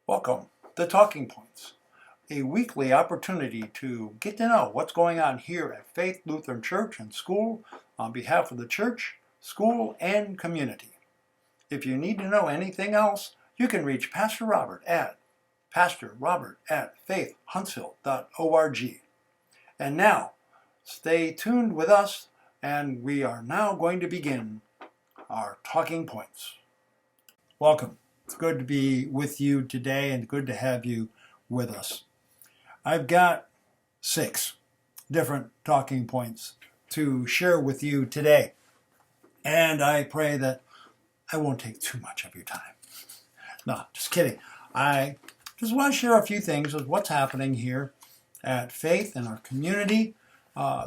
Welcome to Talking Points, a weekly opportunity to get to know what's going on here at Faith Lutheran Church and School on behalf of the church, school, and community. If you need to know anything else, you can reach Pastor Robert at faithhuntsville.org. And now, stay tuned with us, and we are now going to begin our Talking Points. Welcome. It's good to be with you today and good to have you with us. I've got 6 different talking points to share with you today. And I pray that I won't take too much of your time. No, just kidding. I just want to share a few things of what's happening here at Faith in our community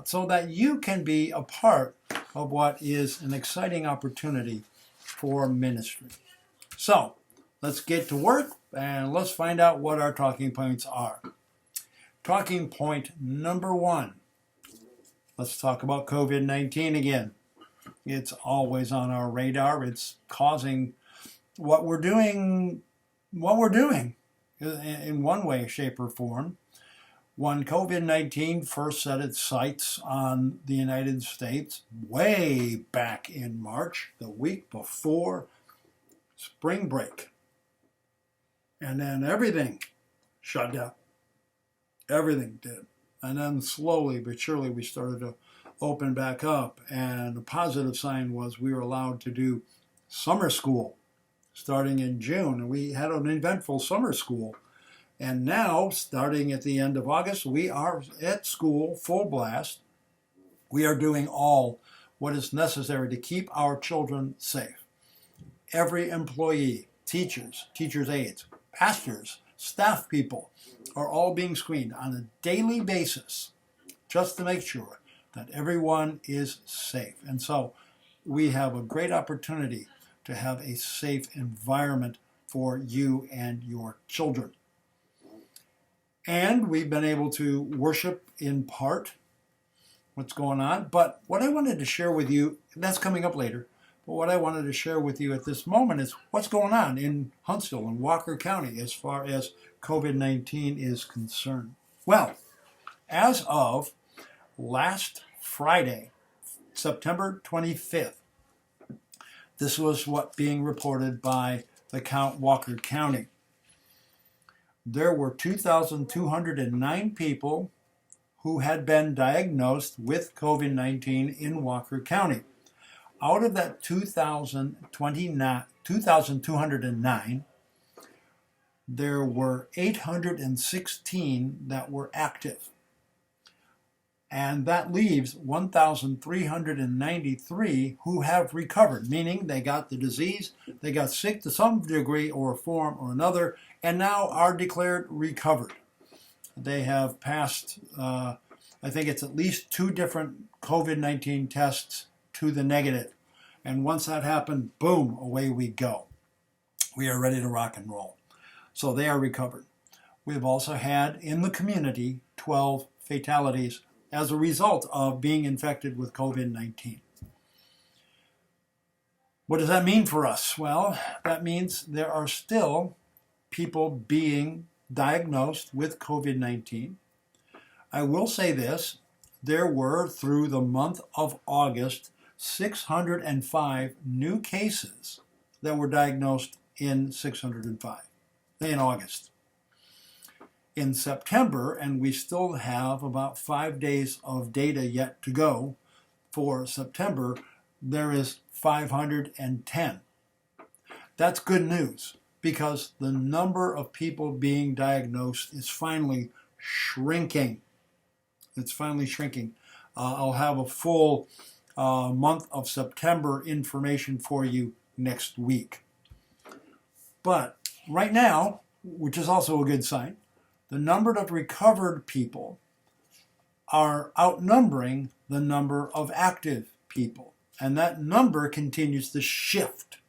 so that you can be a part of what is an exciting opportunity for ministry. So, let's get to work and let's find out what our talking points are. Talking point number 1. Let's talk about COVID-19 again. It's always on our radar. It's causing what we're doing in one way, shape, or form. When COVID-19 first set its sights on the United States way back in March, the week before spring break, and then everything shut down. Everything did. And then slowly but surely we started to open back up. And the positive sign was we were allowed to do summer school starting in June. And we had an eventful summer school. And now, starting at the end of August, we are at school full blast. We are doing all what is necessary to keep our children safe. Every employee, teachers, teachers' aides, pastors, staff people are all being screened on a daily basis just to make sure that everyone is safe. And so we have a great opportunity to have a safe environment for you and your children. And we've been able to worship in part what's going on. But what I wanted to share with you, and that's coming up later, but what I wanted to share with you at this moment is what's going on in Huntsville and Walker County as far as COVID-19 is concerned. Well, as of last Friday, September 25th, this was what being reported by the Count Walker County. There were 2,209 people who had been diagnosed with COVID-19 in Walker County. Out of that 2,209, there were 816 that were active. And that leaves 1,393 who have recovered, meaning they got the disease, they got sick to some degree or form or another, and now are declared recovered. They have passed, I think it's at least 2 different COVID-19 tests to the negative. And once that happened, boom, away we go. We are ready to rock and roll. So they are recovered. We have also had in the community 12 fatalities as a result of being infected with COVID-19. What does that mean for us? Well, that means there are still people being diagnosed with COVID-19. I will say this, there were, through the month of August, 605 new cases that were diagnosed in August. In September, and we still have about 5 days of data yet to go for September, there is 510. That's good news because the number of people being diagnosed is finally shrinking. It's finally shrinking. I'll have a full month of September information for you next week. But right now, which is also a good sign, the number of recovered people are outnumbering the number of active people. And that number continues to shift,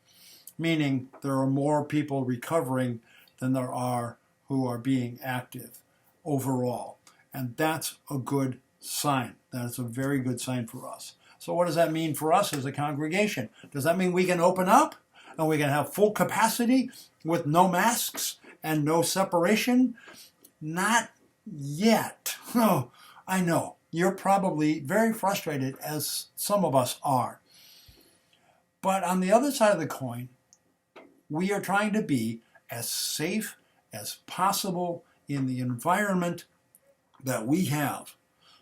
meaning there are more people recovering than there are who are being active overall. And that's a good sign. That's a very good sign for us. So what does that mean for us as a congregation? Does that mean we can open up and we can have full capacity with no masks and no separation? Not yet. Oh, I know. You're probably very frustrated, as some of us are. But on the other side of the coin, we are trying to be as safe as possible in the environment that we have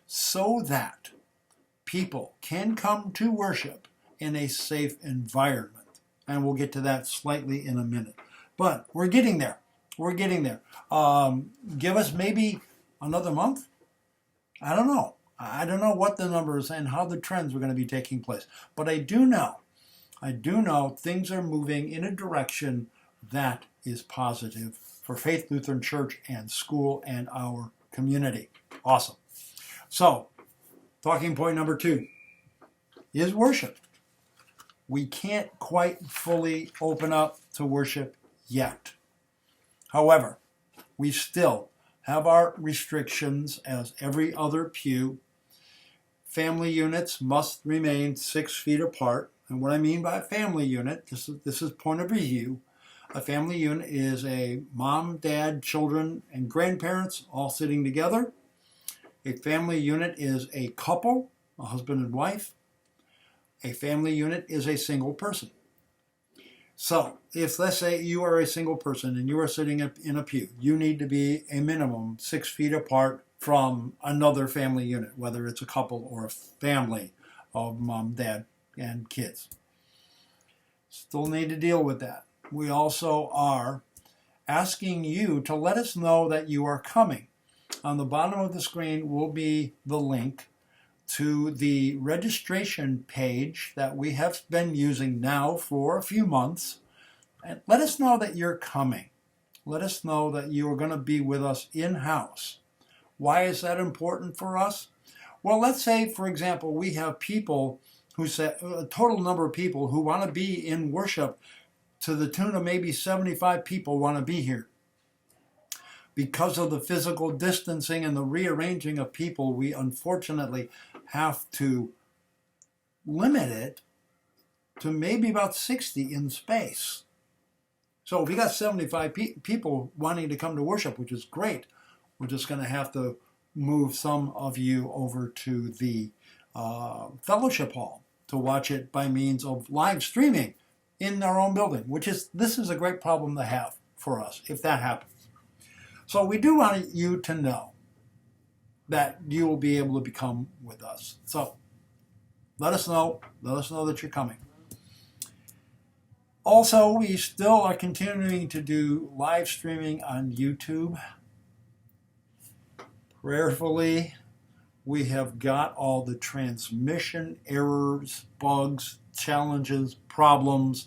so that people can come to worship in a safe environment. And we'll get to that slightly in a minute. But we're getting there. We're getting there. Give us maybe another month? I don't know. I don't know what the numbers and how the trends are going to be taking place. But I do know things are moving in a direction that is positive for Faith Lutheran Church and school and our community. Awesome. So, talking point number 2 is worship. We can't quite fully open up to worship yet. However, we still have our restrictions as every other pew. Family units must remain 6 feet apart. And what I mean by a family unit, this is point of review. A family unit is a mom, dad, children, and grandparents all sitting together. A family unit is a couple, a husband and wife. A family unit is a single person. So, if let's say you are a single person and you are sitting in a pew, you need to be a minimum 6 feet apart from another family unit, whether it's a couple or a family of mom, dad, and kids. Still need to deal with that. We also are asking you to let us know that you are coming. On the bottom of the screen will be the link to the registration page that we have been using now for a few months. And let us know that you're coming. Let us know that you are going to be with us in-house. Why is that important for us? Well, let's say, for example, we have people who say, a total number of people who want to be in worship to the tune of maybe 75 people want to be here. Because of the physical distancing and the rearranging of people, we unfortunately have to limit it to maybe about 60 in space. So if you got 75 people wanting to come to worship, which is great, we're just going to have to move some of you over to the fellowship hall to watch it by means of live streaming in our own building, this is a great problem to have for us if that happens. So we do want you to know that you will be able to become with us. So let us know that you're coming. Also, we still are continuing to do live streaming on YouTube. Prayerfully, we have got all the transmission errors, bugs, challenges, problems,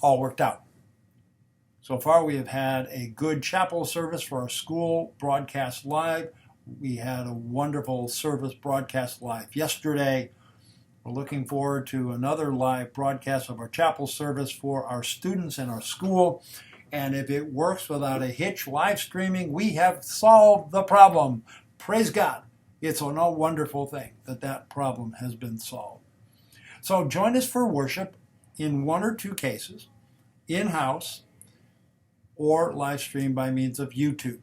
all worked out. So far, we have had a good chapel service for our school broadcast live. We had a wonderful service broadcast live yesterday. We're looking forward to another live broadcast of our chapel service for our students in our school. And if it works without a hitch live streaming, we have solved the problem. Praise God. It's a wonderful thing that problem has been solved. So join us for worship in 1 or 2 cases, in-house, or live stream by means of YouTube.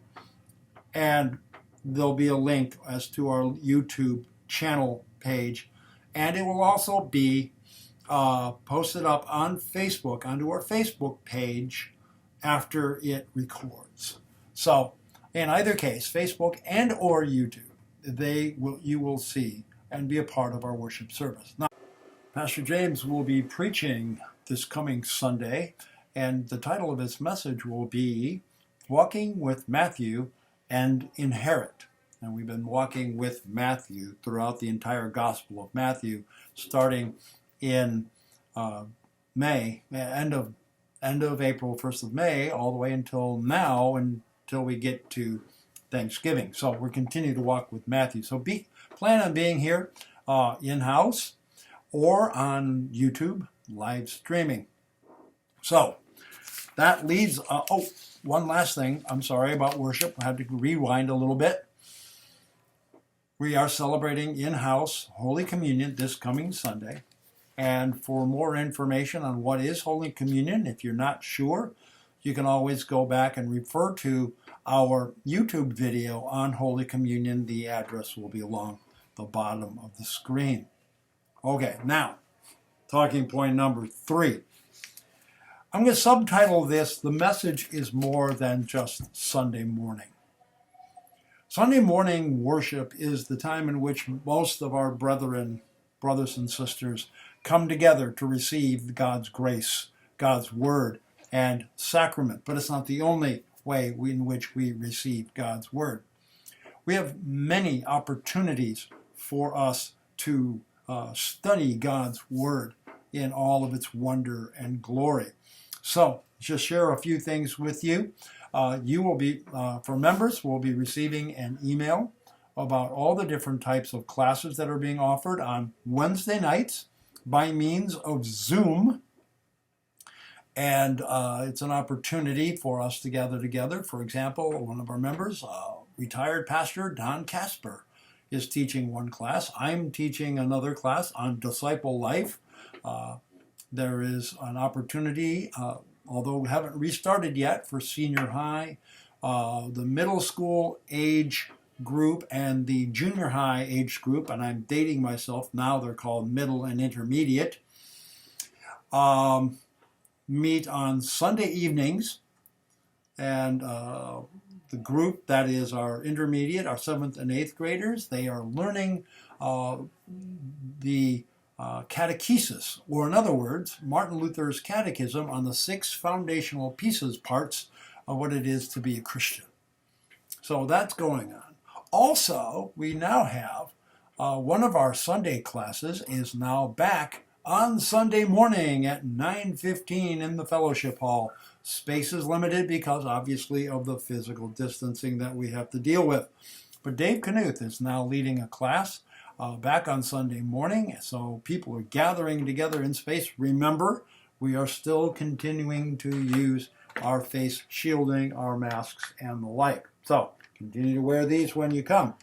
And there'll be a link as to our YouTube channel page. And it will also be posted up on Facebook, onto our Facebook page after it records. So in either case, Facebook and or YouTube, you will see and be a part of our worship service. Now, Pastor James will be preaching this coming Sunday, and the title of his message will be Walking with Matthew and Inherit. And we've been walking with Matthew throughout the entire Gospel of Matthew, starting in May, end of April, 1st of May, all the way until now, until we get to Thanksgiving. So we're continuing to walk with Matthew. So plan on being here in-house or on YouTube live streaming. So that leads, one last thing. I'm sorry about worship. I had to rewind a little bit. We are celebrating in-house Holy Communion this coming Sunday. And for more information on what is Holy Communion, if you're not sure, you can always go back and refer to our YouTube video on Holy Communion. The address will be along the bottom of the screen. Okay, now, talking point number 3. I'm going to subtitle this, "The Message is More Than Just Sunday Morning." Sunday morning worship is the time in which most of our brothers and sisters, come together to receive God's grace, God's word, and sacrament. But it's not the only way in which we receive God's word. We have many opportunities for us to study God's word in all of its wonder and glory. So, just share a few things with you. You will be, for members, will be receiving an email about all the different types of classes that are being offered on Wednesday nights by means of Zoom. And it's an opportunity for us to gather together. For example, one of our members, retired pastor Don Casper, is teaching one class. I'm teaching another class on disciple life. There is an opportunity, although we haven't restarted yet, for senior high, the middle school age group and the junior high age group, and I'm dating myself, now they're called middle and intermediate, meet on Sunday evenings, and the group that is our intermediate, our 7th and 8th graders, they are learning the catechesis, or in other words, Martin Luther's catechism on the 6 foundational parts of what it is to be a Christian. So that's going on. Also, we now have one of our Sunday classes is now back on Sunday morning at 9:15 in the fellowship hall. Space is limited because obviously of the physical distancing that we have to deal with. But Dave Knuth is now leading a class back on Sunday morning, so people are gathering together in space. Remember, we are still continuing to use our face shielding, our masks, and the like. So continue to wear these when you come.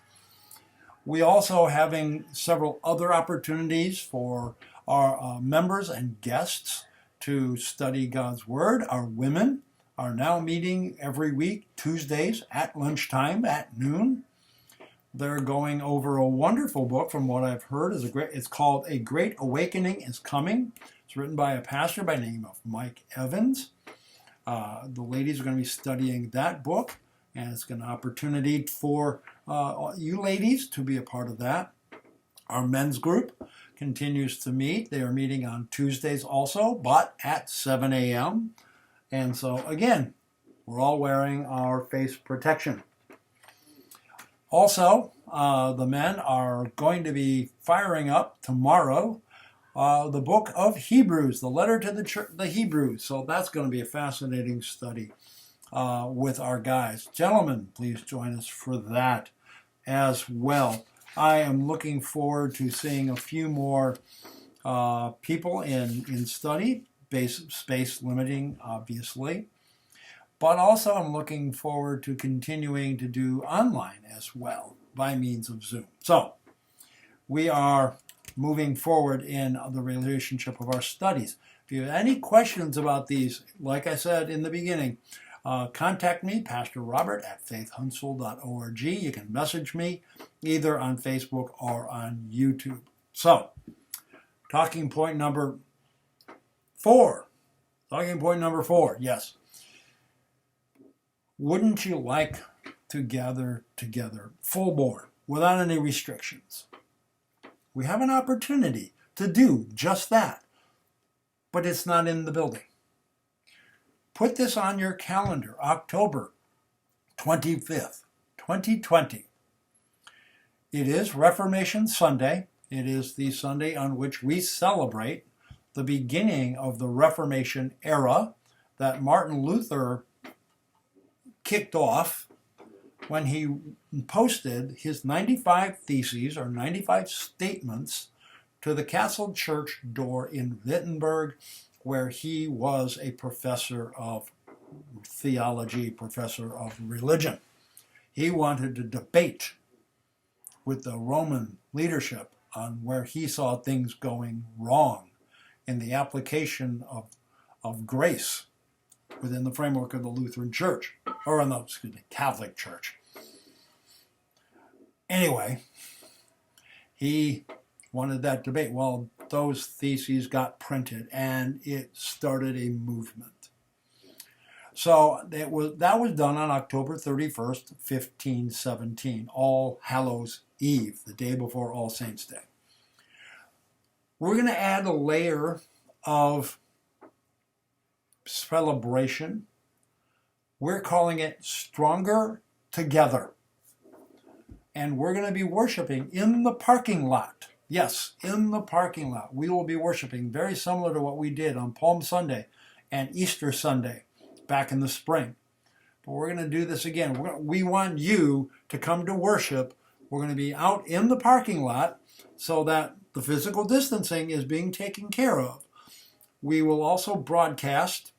We also having several other opportunities for our members and guests to study God's Word. Our women are now meeting every week, Tuesdays at lunchtime at noon. They're going over a wonderful book, from what I've heard. It's called A Great Awakening is Coming. It's written by a pastor by the name of Mike Evans. The ladies are going to be studying that book, and it's an opportunity for you ladies to be a part of that. Our men's group continues to meet. They are meeting on Tuesdays also, but at 7 a.m. And so, again, we're all wearing our face protection. Also, the men are going to be firing up tomorrow the book of Hebrews, the letter to the Hebrews. So that's going to be a fascinating study with our guys. Gentlemen, please join us for that as well. I am looking forward to seeing a few more people in study, space limiting, obviously. But also I'm looking forward to continuing to do online as well by means of Zoom. So we are moving forward in the relationship of our studies. If you have any questions about these, like I said in the beginning, contact me, Pastor Robert at faithhuntsville.org. You can message me either on Facebook or on YouTube. So, talking point number 4. Talking point number 4, yes. Wouldn't you like to gather together full board without any restrictions? We have an opportunity to do just that, but it's not in the building. Put this on your calendar, October 25th, 2020. It is Reformation Sunday. It is the Sunday on which we celebrate the beginning of the Reformation era that Martin Luther kicked off when he posted his 95 theses or 95 statements to the castle church door in Wittenberg, where he was a professor of theology, professor of religion. He wanted to debate with the Roman leadership on where he saw things going wrong in the application of grace within the framework of the Lutheran Church, or no, excuse me, Catholic Church. Anyway, he wanted that debate. Well, those theses got printed, and it started a movement. So that was done on October 31st, 1517, All Hallows Eve, the day before All Saints' Day. We're going to add a layer of celebration. We're calling it Stronger Together. And we're going to be worshiping in the parking lot. Yes, in the parking lot. We will be worshiping very similar to what we did on Palm Sunday and Easter Sunday back in the spring. But we're going to do this again. We want you to come to worship. We're going to be out in the parking lot so that the physical distancing is being taken care of. We will also broadcast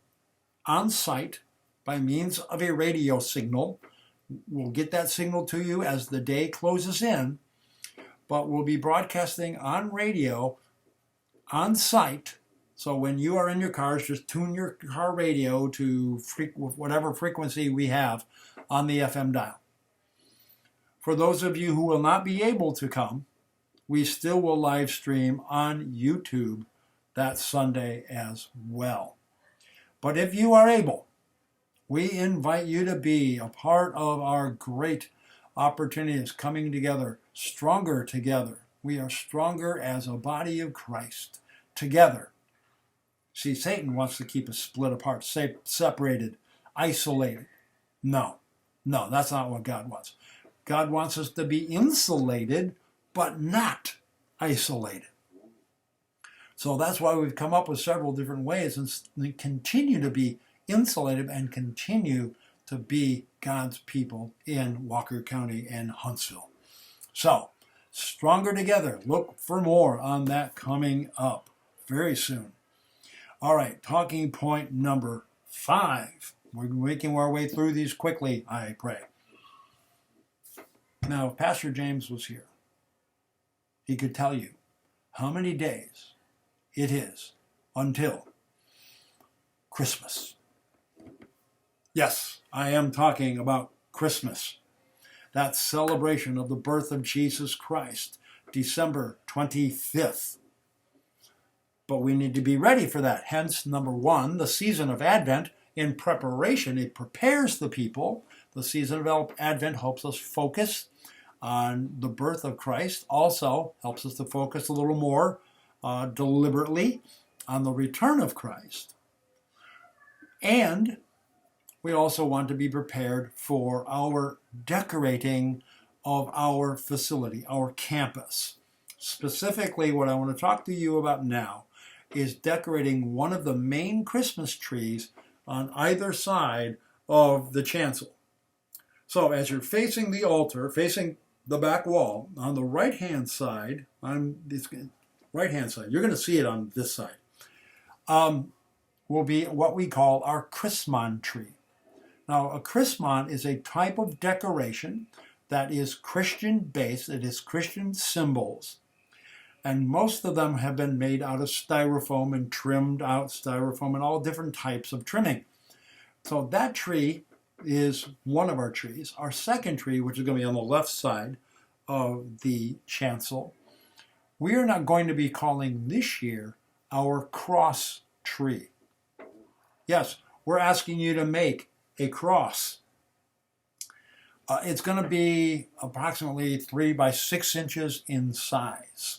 on site by means of a radio signal. We'll get that signal to you as the day closes in, but we'll be broadcasting on radio on site. So when you are in your cars, just tune your car radio to whatever frequency we have on the FM dial. For those of you who will not be able to come, we still will live stream on YouTube that Sunday as well. But if you are able, we invite you to be a part of our great opportunities coming together, stronger together. We are stronger as a body of Christ together. See, Satan wants to keep us split apart, separated, isolated. No, that's not what God wants. God wants us to be insulated, but not isolated. So that's why we've come up with several different ways and continue to be insulated and continue to be God's people in Walker County and Huntsville. So, Stronger Together. Look for more on that coming up very soon. All right, talking point number 5. We're making our way through these quickly, I pray. Now, if Pastor James was here, he could tell you how many days it is until Christmas. Yes, I am talking about Christmas. That celebration of the birth of Jesus Christ, December 25th. But we need to be ready for that. Hence, number 1, the season of Advent in preparation. It prepares the people. The season of Advent helps us focus on the birth of Christ. Also helps us to focus a little more deliberately on the return of Christ. And we also want to be prepared for our decorating of our facility, our campus. Specifically, what I want to talk to you about now is decorating one of the main Christmas trees on either side of the chancel. So as you're facing the altar, facing the back wall, on the right-hand side, you're going to see it on this side, will be what we call our Chrismon tree. Now, a Chrismon is a type of decoration that is Christian-based. It is Christian symbols. And most of them have been made out of styrofoam and trimmed out styrofoam and all different types of trimming. So that tree is one of our trees. Our second tree, which is going to be on the left side of the chancel, we are not going to be calling this year our cross tree. Yes, we're asking you to make a cross. It's going to be approximately 3 by 6 inches in size.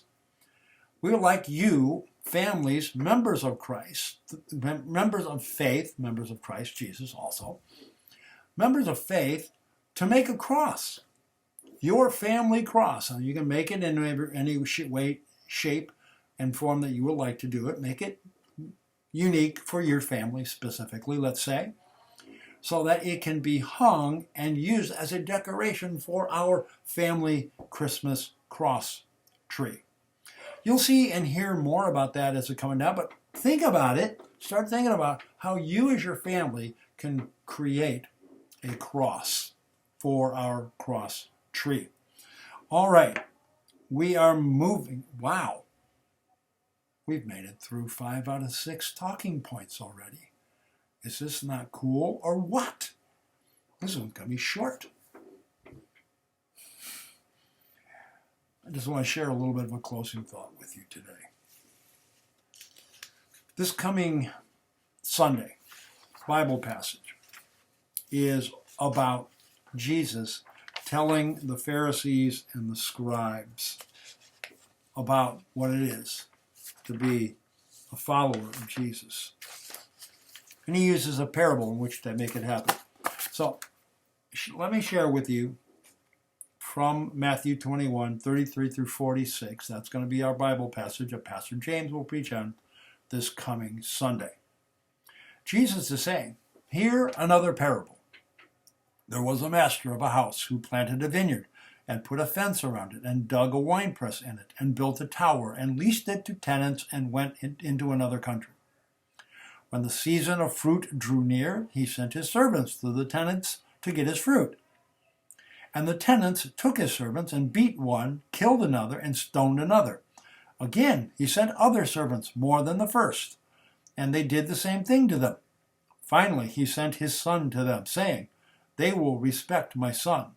We would like you, families, members of Christ, members of faith, members of Christ Jesus also, members of faith, to make a cross. Your family cross. And you can make it in any way, shape, and form that you would like to do it. Make it unique for your family specifically, let's say, so that it can be hung and used as a decoration for our family Christmas cross tree. You'll see and hear more about that as it comes down, but think about it. Start thinking about how you as your family can create a cross for our cross tree. All right, we are moving. Wow. We've made it through 5 out of 6 talking points already. Is this not cool or what? This one's going to be short. I just want to share a little bit of a closing thought with you today. This coming Sunday Bible passage is about Jesus telling the Pharisees and the scribes about what it is to be a follower of Jesus. And he uses a parable in which to make it happen. So let me share with you from Matthew 21, 33 through 46. That's going to be our Bible passage that Pastor James will preach on this coming Sunday. Jesus is saying, hear another parable. There was a master of a house who planted a vineyard and put a fence around it and dug a winepress in it and built a tower and leased it to tenants and went into another country. When the season of fruit drew near, he sent his servants to the tenants to get his fruit. And the tenants took his servants and beat one, killed another, and stoned another. Again, he sent other servants, more than the first, and they did the same thing to them. Finally, he sent his son to them, saying, they will respect my son.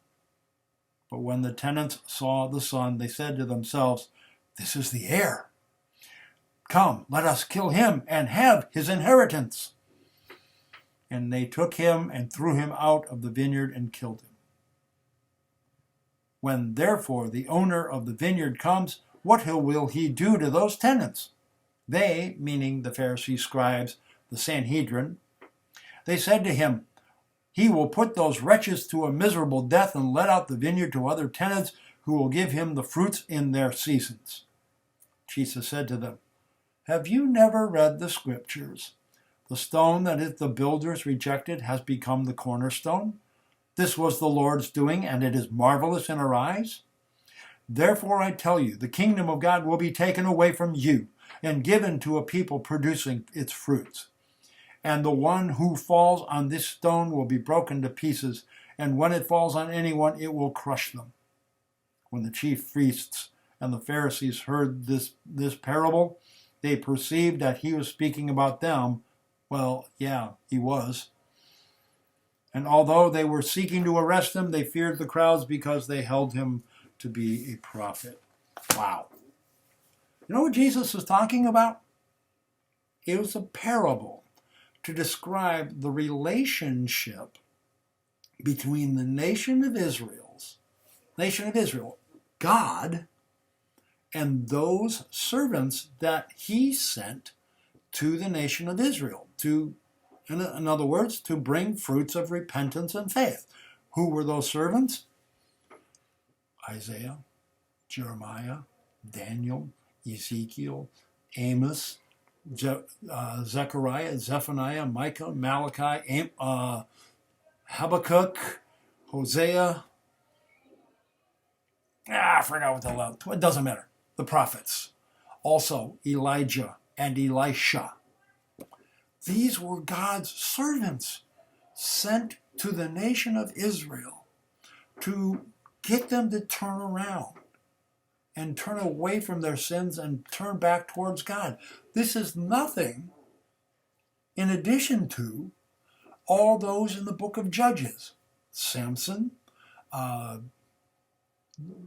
But when the tenants saw the son, they said to themselves, this is the heir. Come, let us kill him and have his inheritance. And they took him and threw him out of the vineyard and killed him. When therefore the owner of the vineyard comes, what will he do to those tenants? They, meaning the Pharisees, scribes, the Sanhedrin, they said to him, he will put those wretches to a miserable death and let out the vineyard to other tenants who will give him the fruits in their seasons. Jesus said to them, have you never read the scriptures? The stone that the builders rejected has become the cornerstone. This was the Lord's doing, and it is marvelous in our eyes. Therefore I tell you, the kingdom of God will be taken away from you and given to a people producing its fruits. And the one who falls on this stone will be broken to pieces, and when it falls on anyone, it will crush them. When the chief priests and the Pharisees heard this parable, they perceived that he was speaking about them. Well, yeah, he was. And although they were seeking to arrest him, they feared the crowds because they held him to be a prophet. Wow. You know what Jesus was talking about? It was a parable to describe the relationship between the nation of Israel, God, and those servants that he sent to the nation of Israel, in other words, to bring fruits of repentance and faith. Who were those servants? Isaiah, Jeremiah, Daniel, Ezekiel, Amos, Zechariah, Zephaniah, Micah, Malachi, Habakkuk, Hosea. I forgot what the last. It doesn't matter. The prophets. Also Elijah and Elisha. These were God's servants sent to the nation of Israel to get them to turn around and turn away from their sins and turn back towards God. This is nothing in addition to all those in the book of Judges. Samson,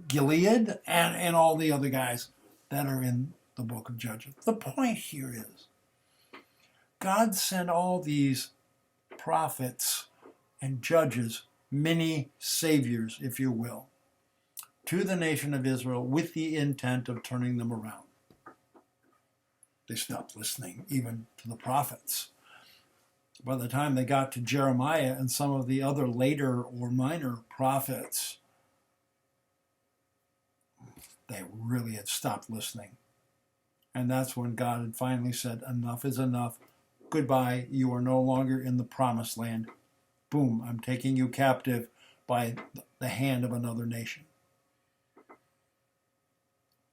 Gilead, and all the other guys that are in the book of Judges. The point here is God sent all these prophets and judges, mini saviors, if you will, to the nation of Israel with the intent of turning them around. They stopped listening even to the prophets. By the time they got to Jeremiah and some of the other later or minor prophets, they really had stopped listening. And that's when God had finally said, enough is enough. Goodbye, you are no longer in the promised land. Boom, I'm taking you captive by the hand of another nation.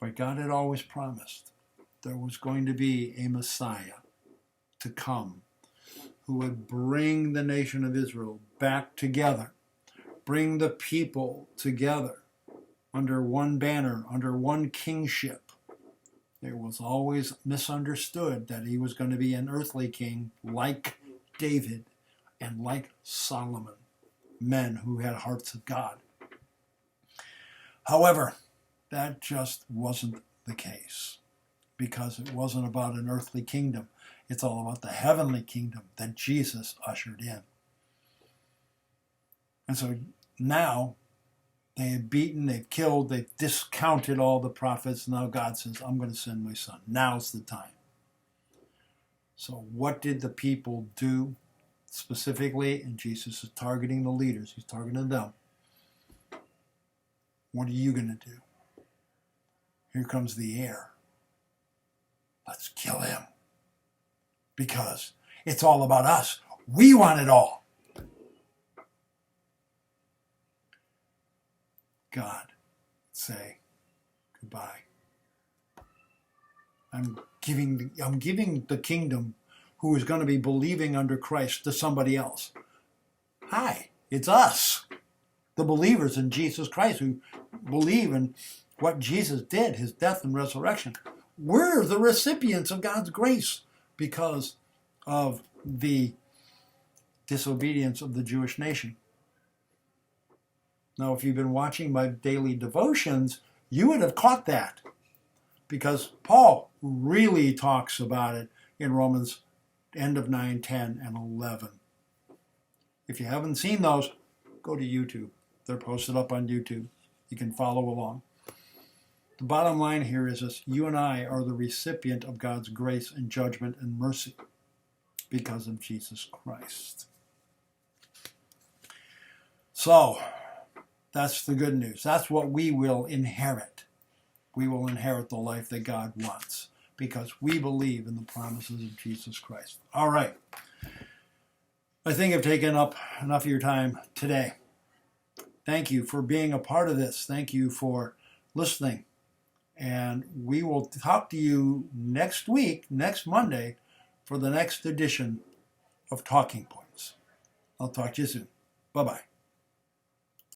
But God had always promised there was going to be a Messiah to come who would bring the nation of Israel back together, bring the people together under one banner, under one kingship. It was always misunderstood that he was going to be an earthly king like David and like Solomon, men who had hearts of God. However, that just wasn't the case, because it wasn't about an earthly kingdom. It's all about the heavenly kingdom that Jesus ushered in. And so now they have beaten, they've killed, they've discounted all the prophets. Now God says, I'm going to send my son. Now's the time. So what did the people do specifically? And Jesus is targeting the leaders. He's targeting them. What are you going to do? Here comes the heir. Let's kill him. Because it's all about us. We want it all. God, say goodbye. I'm giving the kingdom, who is going to be believing under Christ, to somebody else. Hi, it's us, the believers in Jesus Christ, who believe in what Jesus did, his death and resurrection. We're the recipients of God's grace because of the disobedience of the Jewish nation. Now, if you've been watching my daily devotions, you would have caught that, because Paul really talks about it in Romans end of 9, 10, and 11. If you haven't seen those, go to YouTube. They're posted up on YouTube. You can follow along. The bottom line here is this: you and I are the recipient of God's grace and judgment and mercy because of Jesus Christ. So, that's the good news. That's what we will inherit. We will inherit the life that God wants because we believe in the promises of Jesus Christ. All right. I think I've taken up enough of your time today. Thank you for being a part of this. Thank you for listening. And we will talk to you next week, next Monday, for the next edition of Talking Points. I'll talk to you soon. Bye-bye.